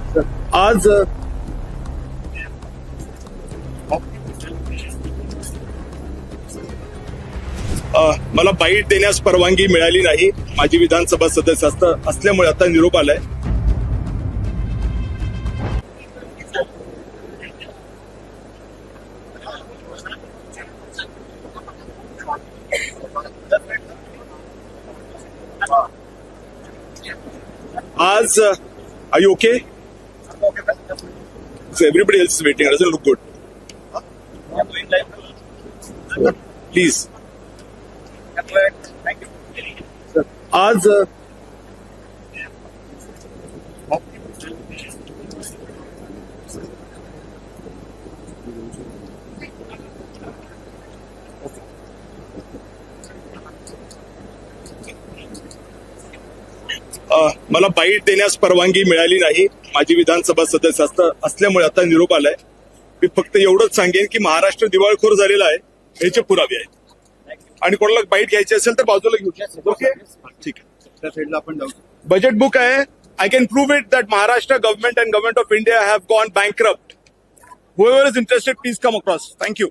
आज मला बाईट देण्यास परवानगी मिळाली नाही. माझी विधानसभा सदस्य असल्यामुळे आता निरोप आलाय. आज are you okay? So everybody else is waiting. It doesn't look good. Please. आज मला बाईट देण्यास परवानगी मिळाली नाही. माझी विधानसभा सदस्य असल्यामुळे आता निरोप आलाय. मी फक्त एवढंच सांगेन की महाराष्ट्र दिवाळखोर झालेला आहे याचे पुरावे आहेत. आणि कोणाला बाईट घ्यायची असेल तर बाजूला घेऊ. ओके, ठीक आहे. त्या साईडला आपण जाऊ. बजेट बुक आहे. I can prove it that Maharashtra government and government of India have gone bankrupt. Whoever is interested, please come across. Thank you.